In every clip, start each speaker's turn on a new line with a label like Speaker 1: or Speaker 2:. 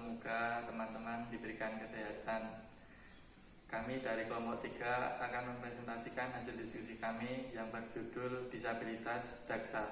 Speaker 1: semoga teman-teman diberikan kesehatan. Kami dari kelompok 3 akan mempresentasikan hasil diskusi kami yang berjudul Disabilitas Daksa.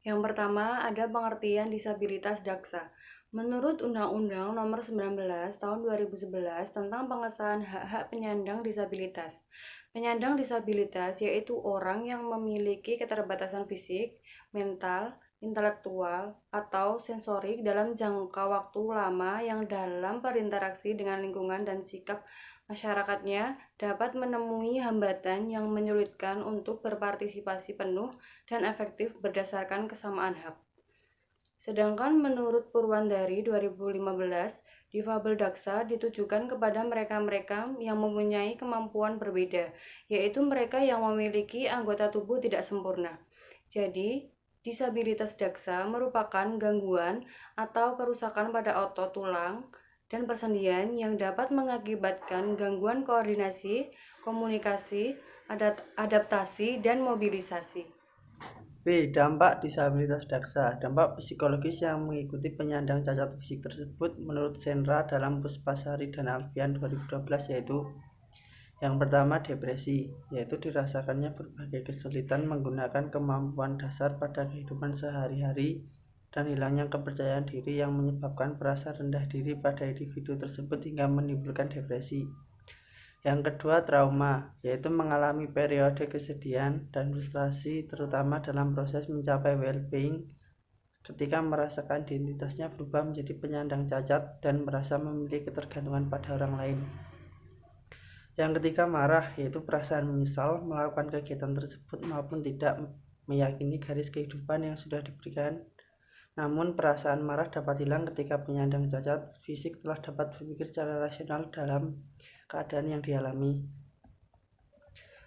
Speaker 2: Yang pertama, ada pengertian disabilitas daksa. Menurut Undang-Undang Nomor 19 Tahun 2011 tentang pengesahan hak-hak penyandang disabilitas. Penyandang disabilitas yaitu orang yang memiliki keterbatasan fisik, mental, intelektual, atau sensorik dalam jangka waktu lama yang dalam berinteraksi dengan lingkungan dan sikap masyarakatnya dapat menemui hambatan yang menyulitkan untuk berpartisipasi penuh dan efektif berdasarkan kesamaan hak. Sedangkan menurut Purwandari 2015, difabel daksa ditujukan kepada mereka-mereka yang mempunyai kemampuan berbeda, yaitu mereka yang memiliki anggota tubuh tidak sempurna. Jadi, disabilitas daksa merupakan gangguan atau kerusakan pada otot tulang dan persendian yang dapat mengakibatkan gangguan koordinasi, komunikasi, adaptasi, dan mobilisasi.
Speaker 3: B. Dampak disabilitas daksa. Dampak psikologis yang mengikuti penyandang cacat fisik tersebut menurut Senra dalam Puspasari dan Alfian 2012 yaitu: yang pertama, depresi, yaitu dirasakannya berbagai kesulitan menggunakan kemampuan dasar pada kehidupan sehari-hari dan hilangnya kepercayaan diri yang menyebabkan perasaan rendah diri pada individu tersebut hingga menimbulkan depresi. Yang kedua, trauma, yaitu mengalami periode kesedihan dan frustrasi terutama dalam proses mencapai well-being ketika merasakan identitasnya berubah menjadi penyandang cacat dan merasa memiliki ketergantungan pada orang lain. Yang ketiga, marah, yaitu perasaan menyesal melakukan kegiatan tersebut maupun tidak meyakini garis kehidupan yang sudah diberikan. Namun perasaan marah dapat hilang ketika penyandang cacat fisik telah dapat berpikir secara rasional dalam keadaan yang dialami.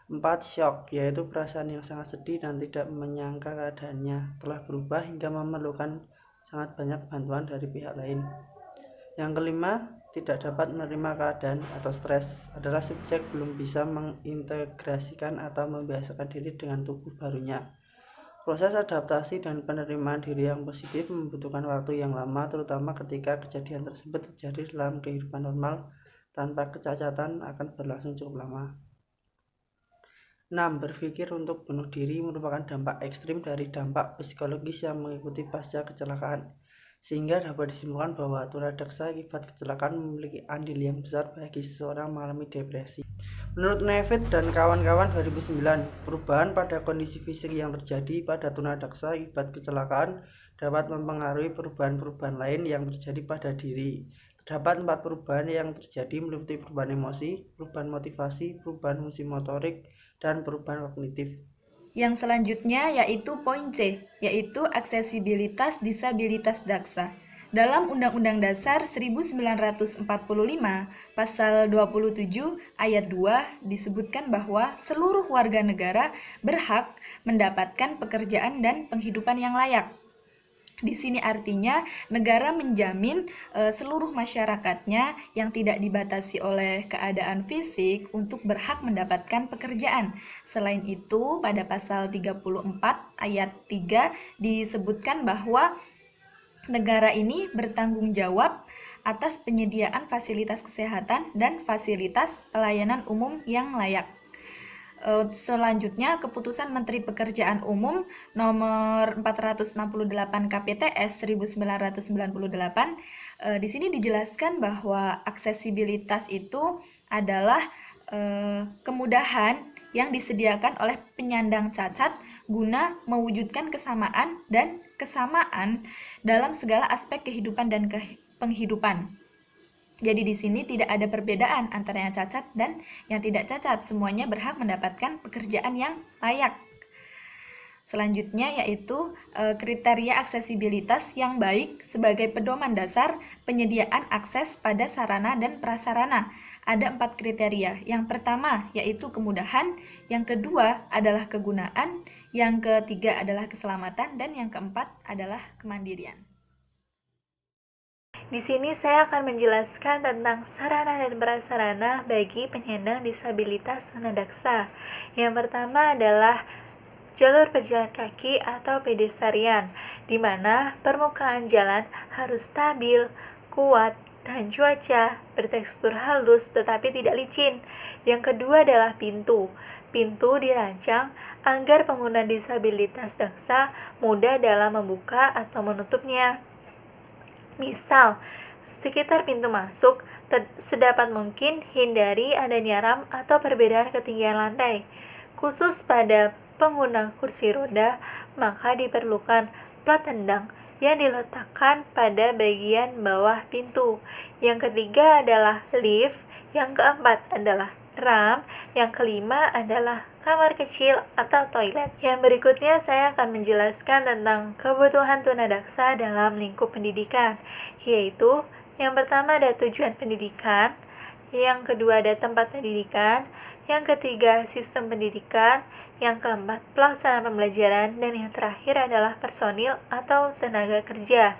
Speaker 3: 4. Shock, yaitu perasaan yang sangat sedih dan tidak menyangka keadaannya telah berubah hingga memerlukan sangat banyak bantuan dari pihak lain. Yang kelima, tidak dapat menerima keadaan atau stres adalah subjek belum bisa mengintegrasikan atau membiasakan diri dengan tubuh barunya. Proses adaptasi dan penerimaan diri yang positif membutuhkan waktu yang lama, terutama ketika kejadian tersebut terjadi dalam kehidupan normal tanpa kecacatan akan berlangsung cukup lama. 6. Berpikir untuk bunuh diri merupakan dampak ekstrim dari dampak psikologis yang mengikuti pasca kecelakaan, sehingga dapat disimpulkan bahwa tunadaksa akibat kecelakaan memiliki andil yang besar bagi seseorang mengalami depresi. Menurut Nevitt dan kawan-kawan 2009, perubahan pada kondisi fisik yang terjadi pada tunadaksa akibat kecelakaan dapat mempengaruhi perubahan-perubahan lain yang terjadi pada diri. Terdapat 4 perubahan yang terjadi meliputi perubahan emosi, perubahan motivasi, perubahan fungsi motorik, dan perubahan kognitif.
Speaker 4: Yang selanjutnya yaitu poin C, yaitu aksesibilitas disabilitas daksa. Dalam Undang-Undang Dasar 1945, Pasal 27 Ayat 2 disebutkan bahwa seluruh warga negara berhak mendapatkan pekerjaan dan penghidupan yang layak. Di sini artinya negara menjamin seluruh masyarakatnya yang tidak dibatasi oleh keadaan fisik untuk berhak mendapatkan pekerjaan. Selain itu, pada pasal 34 ayat 3 disebutkan bahwa negara ini bertanggung jawab atas penyediaan fasilitas kesehatan dan fasilitas pelayanan umum yang layak. Selanjutnya, Keputusan Menteri Pekerjaan Umum Nomor 468 KPTS 1998 di sini dijelaskan bahwa aksesibilitas itu adalah kemudahan yang disediakan oleh penyandang cacat guna mewujudkan kesamaan dalam segala aspek kehidupan dan penghidupan. Jadi di sini tidak ada perbedaan antara yang cacat dan yang tidak cacat. Semuanya berhak mendapatkan pekerjaan yang layak. Selanjutnya yaitu kriteria aksesibilitas yang baik sebagai pedoman dasar penyediaan akses pada sarana dan prasarana. Ada 4 kriteria. Yang pertama yaitu kemudahan, yang kedua adalah kegunaan, yang ketiga adalah keselamatan, dan yang keempat adalah kemandirian.
Speaker 5: Di sini saya akan menjelaskan tentang sarana dan prasarana bagi penyandang disabilitas tunadaksa. Yang pertama adalah jalur pejalan kaki atau pedestrian, di mana permukaan jalan harus stabil, kuat, tahan cuaca, bertekstur halus tetapi tidak licin. Yang kedua adalah pintu. Pintu dirancang agar pengguna disabilitas daksa mudah dalam membuka atau menutupnya. Misal, sekitar pintu masuk, sedapat mungkin hindari adanya ram atau perbedaan ketinggian lantai. Khusus pada pengguna kursi roda, maka diperlukan plat tendang yang diletakkan pada bagian bawah pintu. Yang ketiga adalah lift, yang keempat adalah ram, yang kelima adalah kamar kecil atau toilet. Yang berikutnya saya akan menjelaskan tentang kebutuhan tunadaksa dalam lingkup pendidikan, yaitu yang pertama ada tujuan pendidikan, yang kedua ada tempat pendidikan, yang ketiga sistem pendidikan, yang keempat pelaksanaan pembelajaran, dan yang terakhir adalah personil atau tenaga kerja.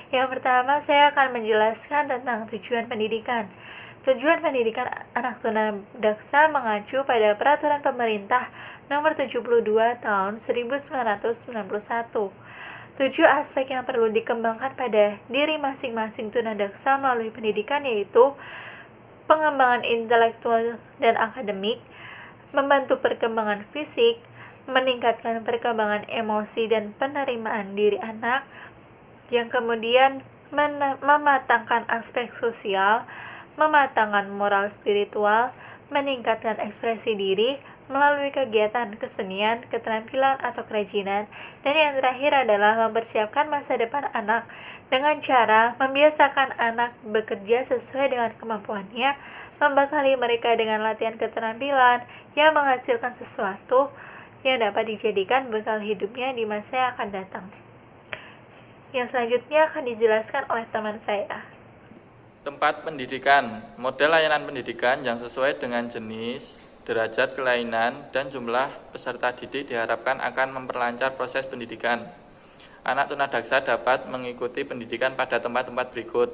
Speaker 5: Yang pertama saya akan menjelaskan tentang tujuan pendidikan. Tujuan pendidikan anak tunadaksa mengacu pada Peraturan Pemerintah Nomor 72 Tahun 1991. 7 aspek yang perlu dikembangkan pada diri masing-masing tunadaksa melalui pendidikan yaitu pengembangan intelektual dan akademik, membantu perkembangan fisik, meningkatkan perkembangan emosi dan penerimaan diri anak, yang kemudian mematangkan aspek sosial, mematangkan moral spiritual, meningkatkan ekspresi diri melalui kegiatan kesenian, keterampilan atau kerajinan, dan yang terakhir adalah mempersiapkan masa depan anak dengan cara membiasakan anak bekerja sesuai dengan kemampuannya, membekali mereka dengan latihan keterampilan yang menghasilkan sesuatu yang dapat dijadikan bekal hidupnya di masa yang akan datang. Yang selanjutnya akan dijelaskan oleh teman saya.
Speaker 1: Tempat pendidikan, model layanan pendidikan yang sesuai dengan jenis, derajat kelainan, dan jumlah peserta didik diharapkan akan memperlancar proses pendidikan. Anak tunadaksa dapat mengikuti pendidikan pada tempat-tempat berikut.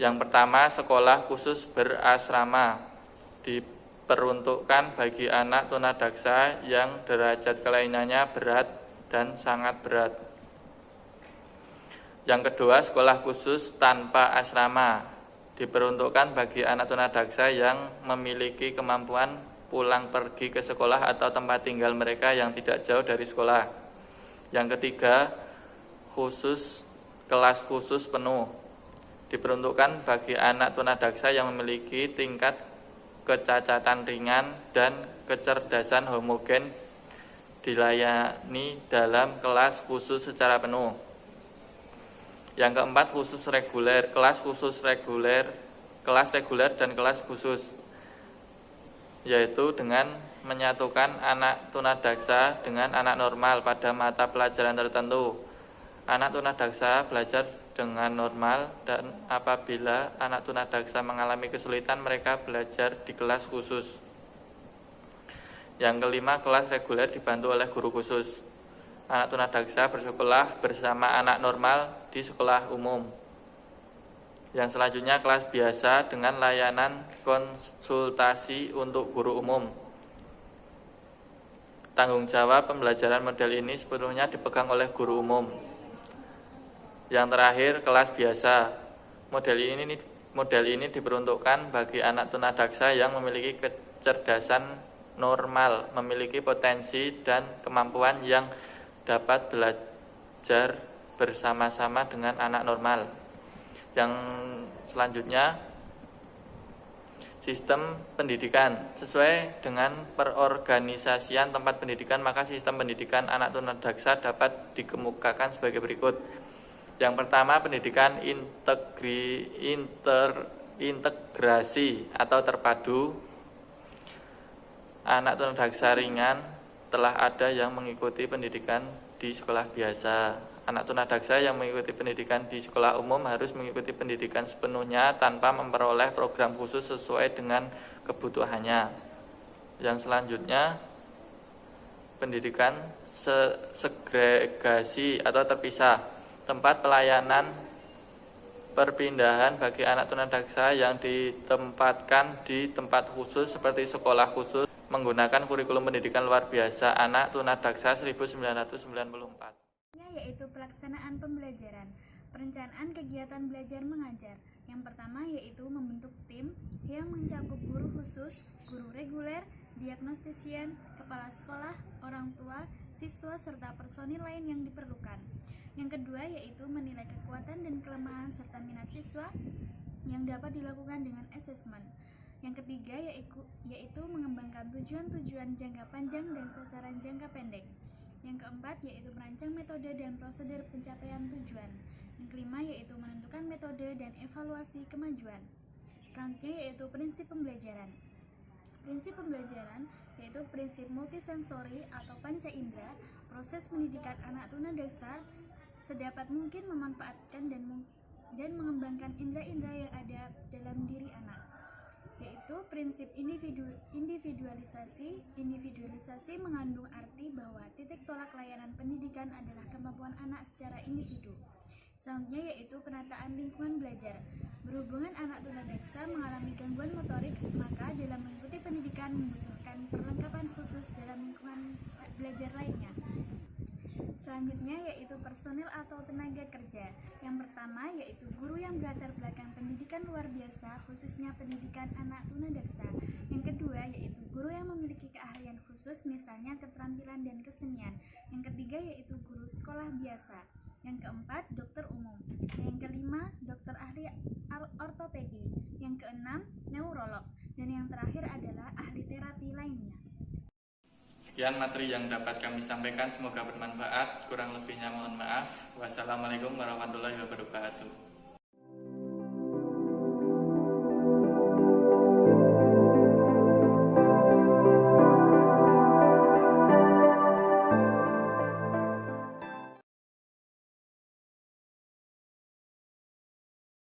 Speaker 1: Yang pertama, sekolah khusus berasrama diperuntukkan bagi anak tunadaksa yang derajat kelainannya berat dan sangat berat. Yang kedua, sekolah khusus tanpa asrama diperuntukkan bagi anak tunadaksa yang memiliki kemampuan pulang pergi ke sekolah atau tempat tinggal mereka yang tidak jauh dari sekolah. Yang ketiga, kelas khusus penuh diperuntukkan bagi anak tunadaksa yang memiliki tingkat kecacatan ringan dan kecerdasan homogen dilayani dalam kelas khusus secara penuh. Yang keempat, kelas reguler dan kelas khusus, yaitu dengan menyatukan anak tunadaksa dengan anak normal pada mata pelajaran tertentu. Anak tunadaksa belajar dengan normal dan apabila anak tunadaksa mengalami kesulitan mereka belajar di kelas khusus. Yang kelima, kelas reguler dibantu oleh guru khusus. Anak tunadaksa bersekolah bersama anak normal di sekolah umum. Yang selanjutnya, kelas biasa dengan layanan konsultasi untuk guru umum. Tanggung jawab pembelajaran model ini sepenuhnya dipegang oleh guru umum. Yang terakhir, kelas biasa. Model ini diperuntukkan bagi anak tunadaksa yang memiliki kecerdasan normal, memiliki potensi dan kemampuan yang dapat belajar bersama-sama dengan anak normal. Yang selanjutnya, sistem pendidikan. Sesuai dengan perorganisasian tempat pendidikan, maka sistem pendidikan anak tunadaksa dapat dikemukakan sebagai berikut. Yang pertama, pendidikan integrasi atau terpadu. Anak tunadaksa ringan telah ada yang mengikuti pendidikan di sekolah biasa. Anak tunadaksa yang mengikuti pendidikan di sekolah umum harus mengikuti pendidikan sepenuhnya tanpa memperoleh program khusus sesuai dengan kebutuhannya. Yang selanjutnya, pendidikan segregasi atau terpisah, tempat pelayanan perpindahan bagi anak tunadaksa yang ditempatkan di tempat khusus seperti sekolah khusus menggunakan kurikulum pendidikan luar biasa anak tunadaksa 1994.
Speaker 6: Yaitu pelaksanaan pembelajaran, perencanaan kegiatan belajar mengajar. Yang pertama yaitu membentuk tim yang mencakup guru khusus, guru reguler, diagnostisian, kepala sekolah, orang tua, siswa, serta personil lain yang diperlukan. Yang kedua yaitu menilai kekuatan dan kelemahan serta minat siswa yang dapat dilakukan dengan asesmen. Yang ketiga yaitu mengembangkan tujuan-tujuan jangka panjang dan sasaran jangka pendek. Yang keempat yaitu merancang metode dan prosedur pencapaian tujuan. Yang kelima yaitu menentukan metode dan evaluasi kemajuan. Selanjutnya yaitu prinsip pembelajaran. Prinsip pembelajaran yaitu prinsip multisensori atau panca indera. Proses pendidikan anak tunadaksa sedapat mungkin memanfaatkan dan mengembangkan indera-indera yang ada dalam diri anak, yaitu prinsip individualisasi. Individualisasi mengandung arti bahwa titik tolak layanan pendidikan adalah kemampuan anak secara individu. Selanjutnya yaitu penataan lingkungan belajar. Berhubungan anak tunadaksa mengalami gangguan motorik, maka dalam mengikuti pendidikan membutuhkan perlengkapan khusus dalam lingkungan belajar lainnya. Selanjutnya yaitu personil atau tenaga kerja. Yang pertama yaitu guru yang berlatar belakang pendidikan luar biasa, khususnya pendidikan anak tunadaksa. Yang kedua yaitu guru yang memiliki keahlian khusus, misalnya keterampilan dan kesenian. Yang ketiga yaitu guru sekolah biasa. Yang keempat dokter umum. Yang kelima dokter ahli ortopedi. Yang keenam neurolog. Dan yang terakhir adalah ahli terapi lainnya.
Speaker 1: Sekian materi yang dapat kami sampaikan, semoga bermanfaat. Kurang lebihnya mohon maaf. Wassalamualaikum warahmatullahi wabarakatuh.